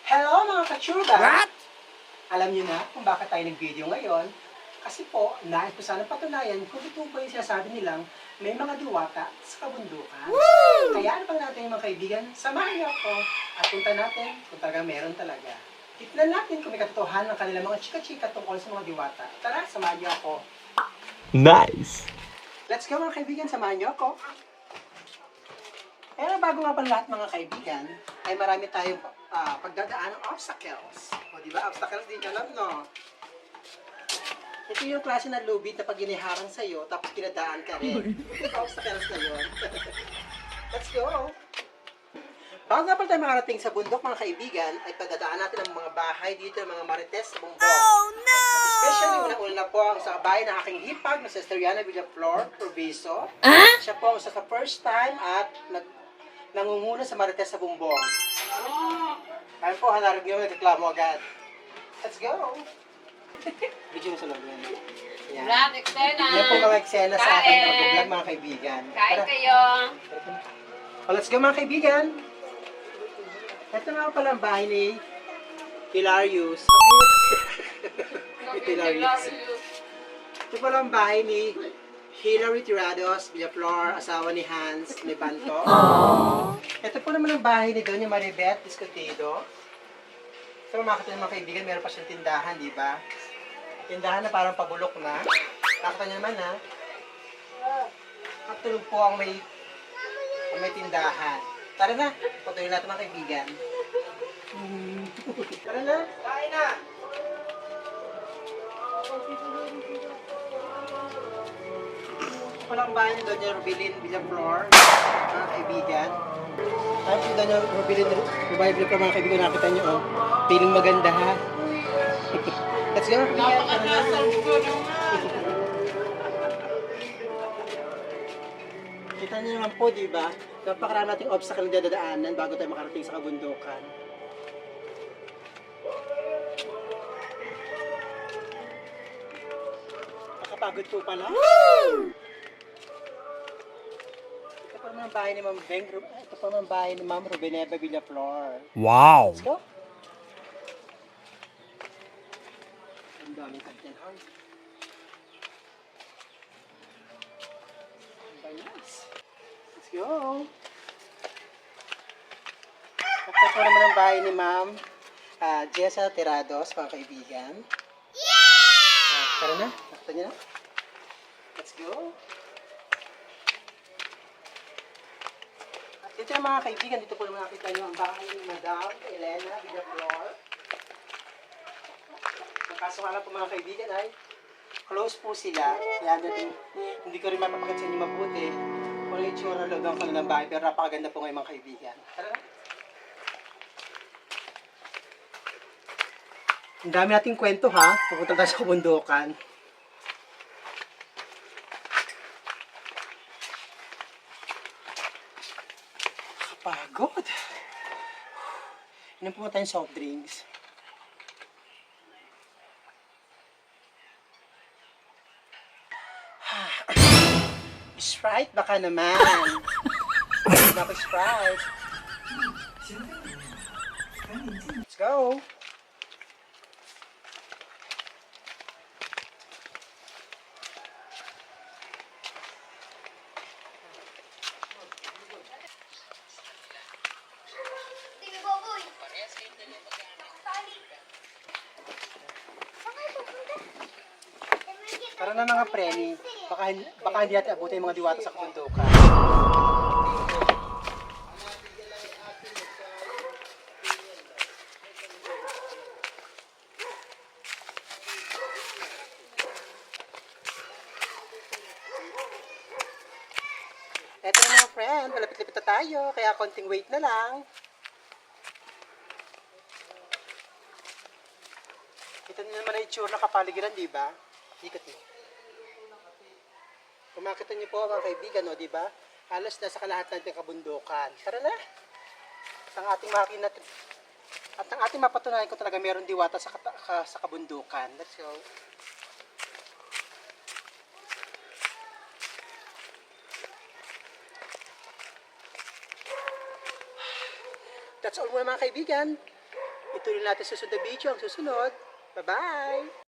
Hello mga kachurba! What? Alam niyo na kung bakit tayo nag-video ngayon? Kasi po, nais ko sana patunayan kung ito po yung sinasabi nilang may mga diwata sa kabundukan. Woo! Kaya ano pang natin mga kaibigan, samahan niyo ako at punta natin kung talagang meron talaga. Tignan natin kung may katotohanan ng kanilang mga chika-chika tungkol sa mga diwata. Tara, samahan niyo ako. Nice. Let's go mga kaibigan, samahan niyo ako. Pero bago nga pala lahat mga kaibigan, ay marami tayong pagdadaan ng obstacles. O di ba? Obstacles din ka lang, no? Ito yung klase ng lubid na pag iniharang sa'yo, tapos pinadaan ka rin. Obstacles na yun. Let's go! Bago nga pala tayo makarating sa bundok mga kaibigan, ay pagdadaan natin ang mga bahay dito, ng mga marites sa bumbong. Oh no! Especially unang-una na po ang sa bahay ng aking hipag na Sister Yana Villaflor, Proviso. Siya po ang sa first time at nangunguna sa marites sa bumbong. Ayun po, hanarap nyo, nagreklamo agad. Let's go! Video mo sa loob yan. Yan. Brad, eksena. Yan po mga eksena sa ating Kain. pag-vlog mga kaibigan. Kain Tara. kayo. Let's go mga kaibigan! Ito nga pala ang bahay ni Hilarious. Hilarious. Ito pala ang bahay ni Hilary Tirados Villaflor, asawa ni Hans Lebanto. Ito po naman ang bahay ni Doña Maribeth Discotido. So makakita ng mga kaibigan, meron pa siyang tindahan, di ba? Tindahan na parang pabulok na. Nakita niyo naman ha. At tulog po ang may tindahan. Tara na, patuloy natin mga kaibigan. Tara na, kain na! Walang bahay ni Doña Rubilin Villaflor, mga kaibigan. Ay, si Doña Rubilin Villaflor, mga kaibigan, nakita niyo, oh. Feeling maganda, ha? Let's go, kaibigan. Kita niyo naman po, di ba? Napakarami nating obstacle na dadaanan bago tayo makarating sa kabundukan. Nakapagod po pala. Ito pa naman ang bahay ni Ma'am Beng. Ito pa naman ang bahay ni Ma'am Rubeneva Villaflor. Wow. Let's go. Ang daming kantin, ha? Very nice. Let's go. Ito po naman ang bahay ni Ma'am Jessa Tirados, mga kaibigan. Tara na, nakita niyo na. Let's go. At ito yung mga kaibigan, dito po naman nakita niyo ang bahay ni Madam Elena Villaflor. Ang kaso nga lang po mga kaibigan ay close po sila. Kaya natin, hindi ko rin mapapakita sa inyo mabuti kung ano yung itsura ng loob ng kanilang bahay, pero napakaganda po ngayon mga kaibigan. Tara na. Ang dami nating kwento ha, pupunta tayo sa kabundukan. Kapagod. Inom po tayong soft drinks. Sprite baka naman. Hindi ako Sprite. Let's go. Tara na mga preni, baka hindi natin abutin yung mga diwata sa kabundukan. Eto na mga friend, malapit-lapit na tayo, kaya konting wait na lang. Kita niyo naman na itsura ng kapaligiran, di ba? Ikot mo. Kung makita niyo po mga kaibigan, no, di ba? Halos nasa kalahatan ng kabundukan. Tara na. At ang ating makina at ang ating mapatunayan ko talaga meron diwata sa kabundukan. Let's go. That's all muna mga kaibigan. ituloy natin sa susunod na video. Ang susunod. Bye-bye!